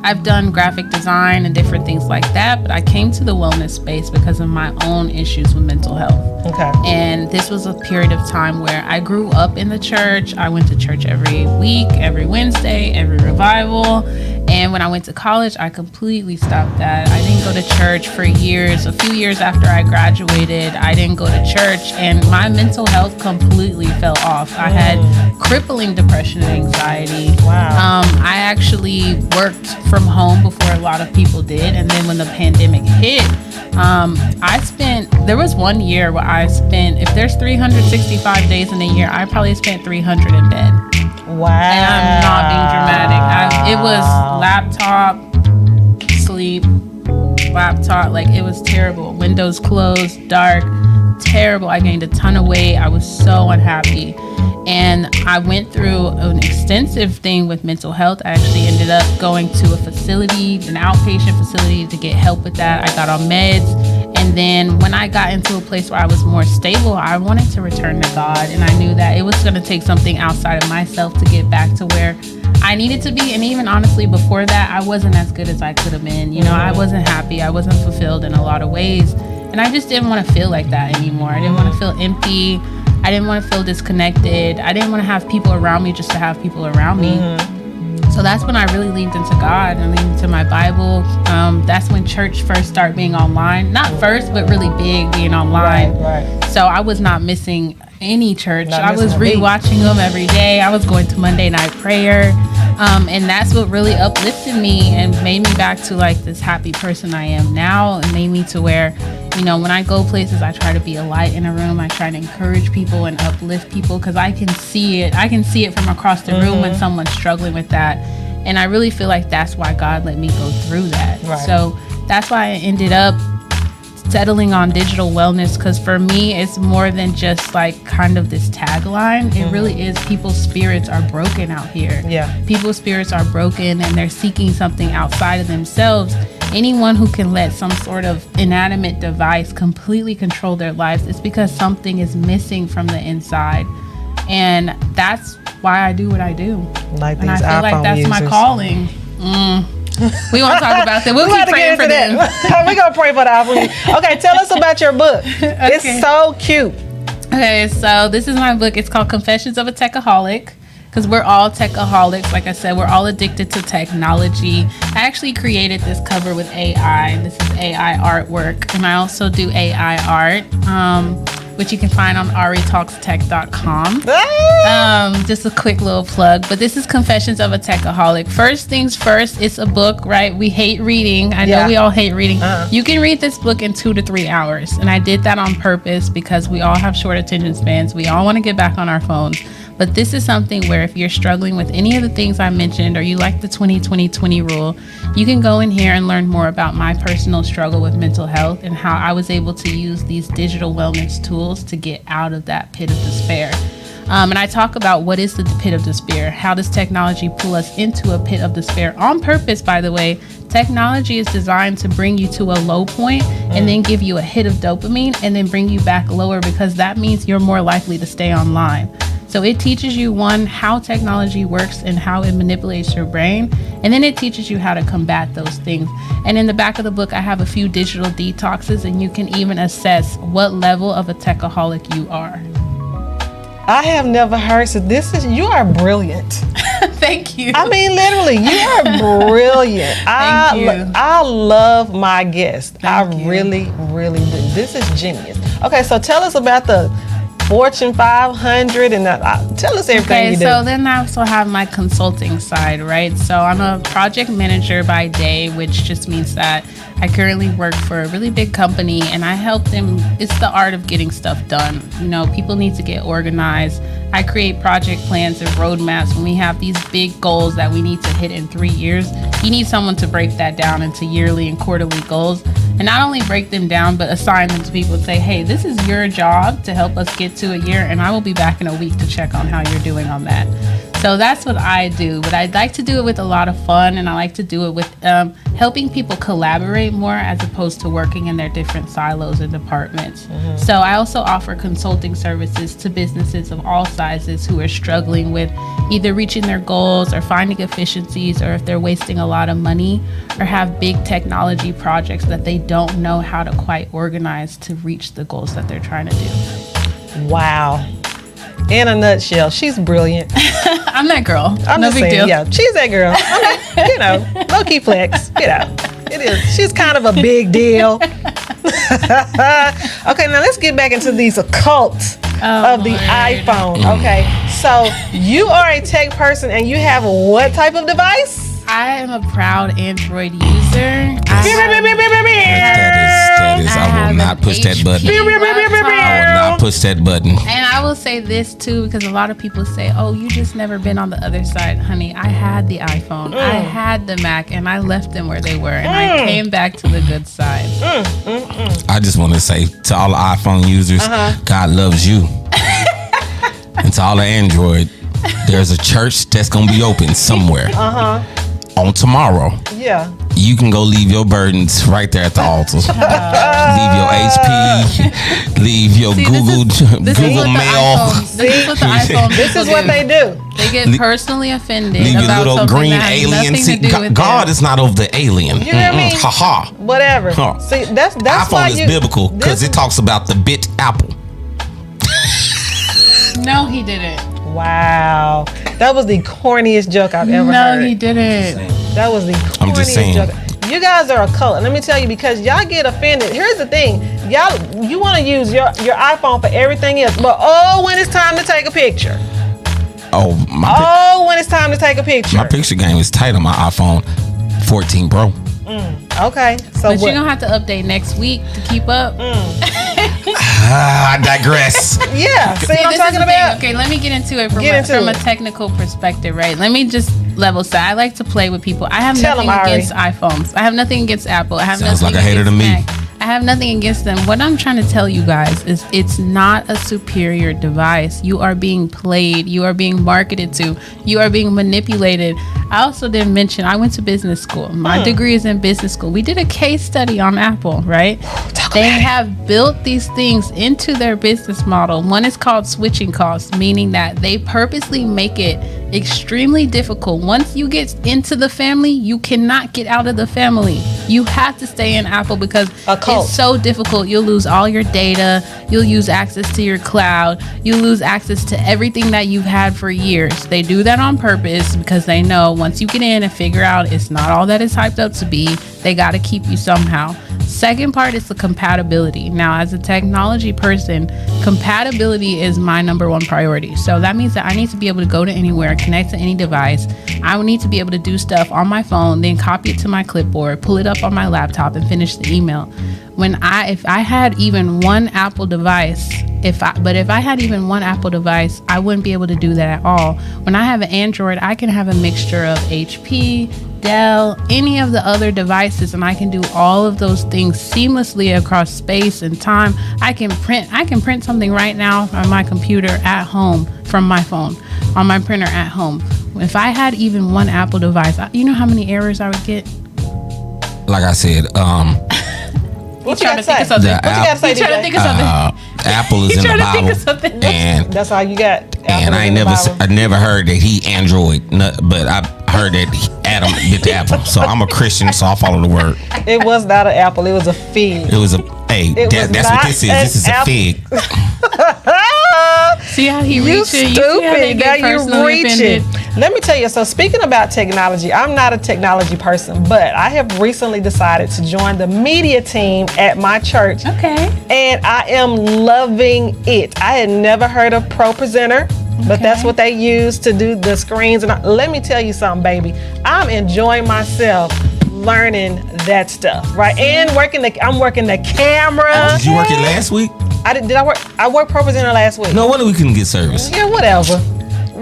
I've done graphic design and different things like that, but I came to the wellness space because of my own issues with mental health. Okay. And this was a period of time where I grew up in the church. I went to church every week, every Wednesday, every revival. And when I went to college, I completely stopped that. I didn't go to church for years. A few years after I graduated, I didn't go to church, and my mental health completely fell off. I had crippling depression and anxiety. Wow. I actually worked from home before a lot of people did, and then when the pandemic hit, there was 1 year where I spent, if there's 365 days in a year, I probably spent 300 in bed. Wow. And I'm not being dramatic. It was laptop, sleep, laptop. Like, it was terrible. Windows closed, dark, terrible. I gained a ton of weight. I was so unhappy. And I went through an extensive thing with mental health. I actually ended up going to a facility, an outpatient facility, to get help with that. I got on meds. And then when I got into a place where I was more stable, I wanted to return to God. And I knew that it was going to take something outside of myself to get back to where I needed to be. And even honestly, before that, I wasn't as good as I could have been. You know, I wasn't happy. I wasn't fulfilled in a lot of ways. And I just didn't want to feel like that anymore. I didn't want to feel empty. I didn't want to feel disconnected. I didn't want to have people around me just to have people around me. So that's when I really leaned into God and leaned into my Bible. That's when church first started being online. Not first, but really big being online. Right. So I was not missing any church. I was rewatching them every day. I was going to Monday night prayer. And that's what really uplifted me and made me back to like this happy person I am now. And made me to where, you know, when I go places, I try to be a light in a room. I try to encourage people and uplift people because I can see it. I can see it from across the room when someone's struggling with that. And I really feel like that's why God let me go through that. Right. So that's why I ended up settling on digital wellness, because for me, it's more than just like kind of this tagline. It really is, people's spirits are broken out here. Yeah. People's spirits are broken and they're seeking something outside of themselves. Anyone who can let some sort of inanimate device completely control their lives, it's because something is missing from the inside. And that's why I do what I do. Like and I these feel iPhone like that's users. my calling. We won't talk about that. We'll keep praying for them. We're going to pray for the iPhone. Okay, tell us about your book. It's so cute. Okay, so this is my book. It's called Confessions of a Techaholic, because we're all techaholics. Like I said, we're all addicted to technology. I actually created this cover with AI. This is AI artwork, and I also do AI art, which you can find on aritalkstech.com. Just a quick little plug, but this is Confessions of a Techaholic. First things first, it's a book, right? We hate reading. I know we all hate reading. You can read this book in 2 to 3 hours, and I did that on purpose because we all have short attention spans. We all want to get back on our phones. But this is something where if you're struggling with any of the things I mentioned, or you like the 20-20-20 rule, you can go in here and learn more about my personal struggle with mental health and how I was able to use these digital wellness tools to get out of that pit of despair. And I talk about what is the pit of despair. How does technology pull us into a pit of despair? On purpose, by the way. Technology is designed to bring you to a low point and then give you a hit of dopamine and then bring you back lower, because that means you're more likely to stay online. So it teaches you, one, how technology works and how it manipulates your brain. And then it teaches you how to combat those things. And in the back of the book, I have a few digital detoxes, and you can even assess what level of a techaholic you are. I have never heard, so you are brilliant. Thank you. I mean, literally, you are brilliant. Thank you. I love my guests. Thank you. Really, really do. This is genius. Okay, so tell us about the Fortune 500, and tell us everything Okay, you do. so then I also have my consulting side, right? So I'm a project manager by day, which just means that I currently work for a really big company and I help them. It's the art of getting stuff done. You know, people need to get organized. I create project plans and roadmaps when we have these big goals that we need to hit in 3 years. You need someone to break that down into yearly and quarterly goals. And not only break them down, but assign them to people and say, hey, this is your job to help us get to a year, and I will be back in a week to check on how you're doing on that. So that's what I do. But I'd like to do it with a lot of fun, and I like to do it with helping people collaborate more as opposed to working in their different silos and departments. So I also offer consulting services to businesses of all sizes who are struggling with either reaching their goals or finding efficiencies, or if they're wasting a lot of money or have big technology projects that they don't know how to quite organize to reach the goals that they're trying to do. Wow. In a nutshell, she's brilliant. I'm that girl. I'm no just big saying, deal. yeah, she's that girl. I mean, you know, low key flex. You know, it is. She's kind of a big deal. Okay, now let's get back into these occults of the iPhone. Okay, so you are a tech person and you have what type of device? I am a proud Android user. That is. I will not push that button. I will not push that button. And I will say this too, because a lot of people say, oh, you just never been on the other side. Honey, I had the iPhone, I had the Mac, and I left them where they were, and I came back to the good side. I just want to say to all the iPhone users, God loves you. And to all the Android, there's a church that's going to be open somewhere. On tomorrow. Yeah. You can go leave your burdens right there at the altar. Leave your HP, leave your Google Mail. This is what they do. They get personally offended. Leave your about little something green that has alien. nothing See, to do with God it. is not of the alien. You hear me? Ha ha. Whatever. Huh. See, that's why iPhone is you, biblical because it talks about the bit apple. No, he didn't. Wow. That was the corniest joke I've ever heard. No, he didn't. That was the I'm just corniest saying. joke. You guys are a cult. And let me tell you, because y'all get offended. Here's the thing. Y'all, you want to use your iPhone for everything else. But when it's time to take a picture. When it's time to take a picture. My picture game is tight on my iPhone 14 Pro. Okay. So But you're going to have to update next week to keep up. I digress. Yeah. See what I'm this is talking the about? thing. Okay, let me get into it from a technical perspective, right? Let me just level set. I like to play with people. I have nothing against iPhones. I have nothing against Apple. I have Sounds nothing like a hater to against me. Mac. I have nothing against them. What I'm trying to tell you guys is it's not a superior device. You are being played. You are being marketed to. You are being manipulated. I also didn't mention I went to business school. My degree is in business school. We did a case study on Apple, right? They have built these things into their business model. One is called switching costs, meaning that they purposely make it extremely difficult. Once you get into the family, you cannot get out of the family. You have to stay in Apple because it's so difficult. You'll lose all your data. You'll lose access to your cloud. You'll lose access to everything that you've had for years. They do that on purpose because they know once you get in and figure out it's not all that it's hyped up to be, they got to keep you somehow. Second part is the compatibility. Now, as a technology person, compatibility is my number one priority. So that means that I need to be able to go to anywhere, connect to any device. I would need to be able to do stuff on my phone, then copy it to my clipboard, pull it up on my laptop, and finish the email. If I had even one Apple device, if I had even one Apple device, I wouldn't be able to do that at all. When I have an Android, I can have a mixture of HP, Dell, any of the other devices, and I can do all of those things seamlessly across space and time. I can print something right now on my computer at home from my phone, on my printer at home. If I had even one Apple device, you know how many errors I would get? Like I said, What you got to say? What you got to say, DJ? Apple is in the Bible, and that's all you got. And I never heard that he Android, but I heard that Adam bit the apple. So I'm a Christian, so I follow the word. It was not an apple. It was a fig. It was a that's what this is. This is a fig. See how he reaching? You stupid. Now you're reaching. Let me tell you, so speaking about technology, I'm not a technology person, but I have recently decided to join the media team at my church. Okay. And I am loving it. I had never heard of Pro Presenter, but that's what they use to do the screens. And let me tell you something, baby. I'm enjoying myself learning that stuff, right? And I'm working the camera. Did you work it last week? I worked Pro Presenter last week. No wonder we couldn't get service. Yeah, whatever.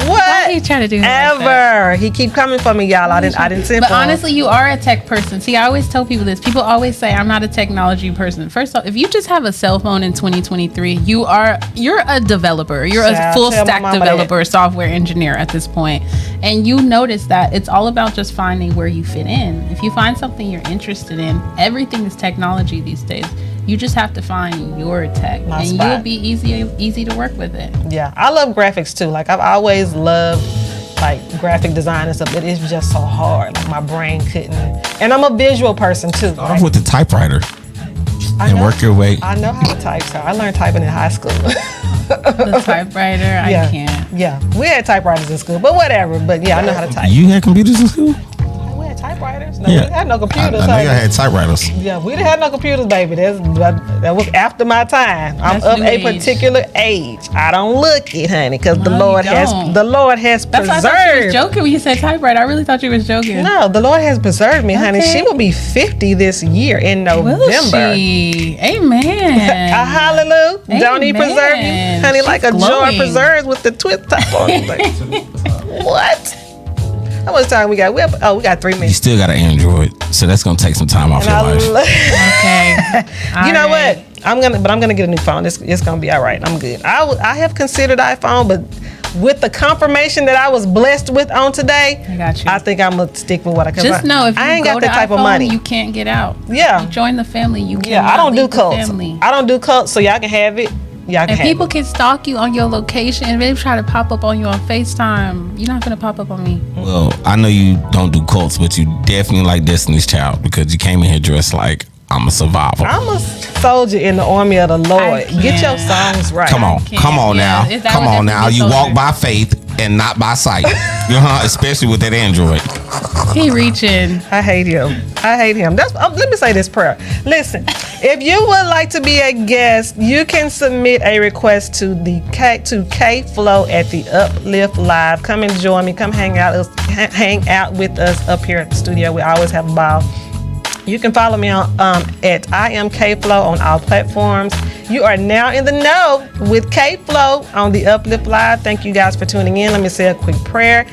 Why he trying to do him like Ever. that? He keep coming for me, y'all. I didn't send But for him. honestly, you are a tech person. See, I always tell people this. People always say I'm not a technology person. First off, if you just have a cell phone in 2023, you're a developer. You're a full stack developer, software engineer at this point. And you notice that it's all about just finding where you fit in. If you find something you're interested in, everything is technology these days. You just have to find your tech, and you'll be easy to work with it. Yeah, I love graphics too. Like I've always loved like graphic design and stuff, but it's just so hard. Like my brain couldn't. And I'm a visual person too. Start off with the typewriter and work your way. I know how to type, so I learned typing in high school. The typewriter, I can't. Yeah, we had typewriters in school, but whatever. But yeah, I know how to type. You had computers in school? We had typewriters. No, we didn't have no computers. I know you had typewriters. Yeah, we didn't have no computers, baby. That was after my time. I'm of a particular age. I don't look it, honey, because the Lord has preserved. That's why I thought you was joking when you said typewriter. I really thought you was joking. No, the Lord has preserved me, honey. She will be 50 this year in November. Will she? Amen. Hallelujah. Amen. Don't he preserve you, honey? Like a jar preserves with the twist top on it. What? How much time we got? We got 3 minutes. You still got an Android, so that's gonna take some time off your life. Okay. You know what? I'm gonna get a new phone. It's gonna be all right. I'm good. I have considered iPhone, but with the confirmation that I was blessed with on today, I got you. I think I'm gonna stick with what I can. Just know if you I ain't go got to that type iPhone, of money. you can't get out. Yeah. You join the family. You can't. Yeah, I don't do cults. I don't do cults, so y'all can have it. Y'all can And have people it. can stalk you on your location and they try to pop up on you on FaceTime. You're not gonna pop up on me. Well, I know you don't do cults, but you definitely like Destiny's Child because you came in here dressed like I'm a survivor. I'm a soldier in the army of the Lord. Get your songs right. Come on now. You walk by faith and not by sight. Especially with that Android. He reaching. I hate him. Let me say this prayer. Listen, if you would like to be a guest, you can submit a request to KFLO at the Uplift Live. Come and join me. Come hang out with us up here at the studio. We always have a ball. You can follow me on at I am KFLO on all platforms. You are now in the know with KFLO on the Uplift Live. Thank you guys for tuning in. Let me say a quick prayer.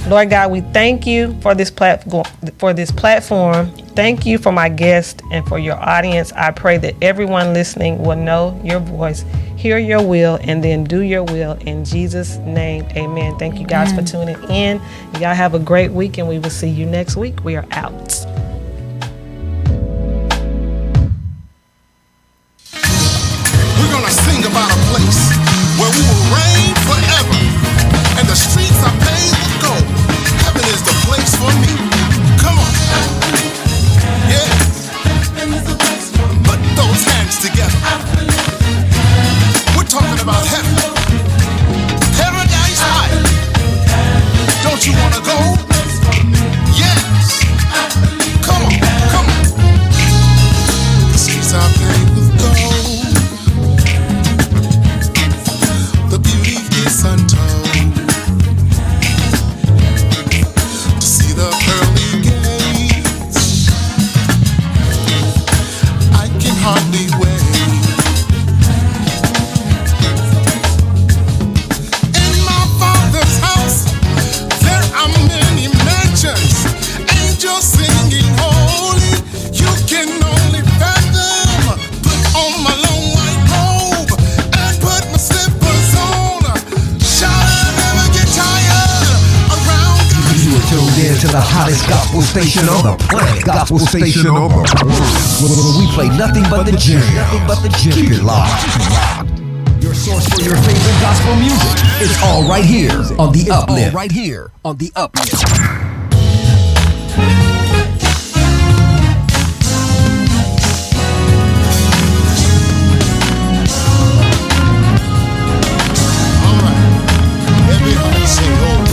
Lord God, we thank you for this platform. Thank you for my guest and for your audience. I pray that everyone listening will know your voice, hear your will, and then do your will. In Jesus' name, amen. Thank you guys for tuning in. Y'all have a great week, and we will see you next week. We are out. We're gonna sing about a place where we will reign forever, and the streets are paved with gold. Heaven is the place for me. Come on, yeah. Put those hands together. We're talking about heaven, paradise high. Don't you wanna go? Yes. Come on, come on. The streets are paved with gold. The beauty is untold. To see the pearly gates, I can hardly wait. In my Father's house, there are many mansions. Angels singing holy. You can only fathom. Put on my long white robe and put my slippers on. Shall I never get tired around God's You are tuned in to the hottest gospel station on the planet. Gospel station on the world. Where we play nothing but the jam. Keep it locked. Your source for your favorite gospel music is all right here on the Uplift. Right here on the Uplift. Every heart say, oh.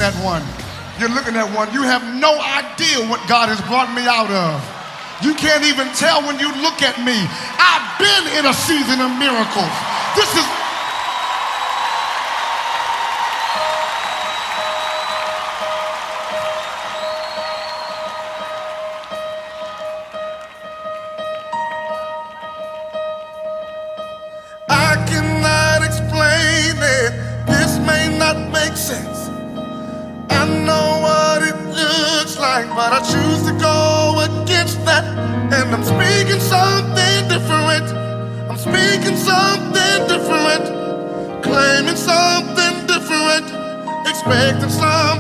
at one. You're looking at one. You have no idea what God has brought me out of. You can't even tell when you look at me. I've been in a season of miracles. This is... I cannot explain it. This may not make sense. I know what it looks like, but I choose to go against that. And I'm speaking something different. I'm speaking something different. Claiming something different. Expecting something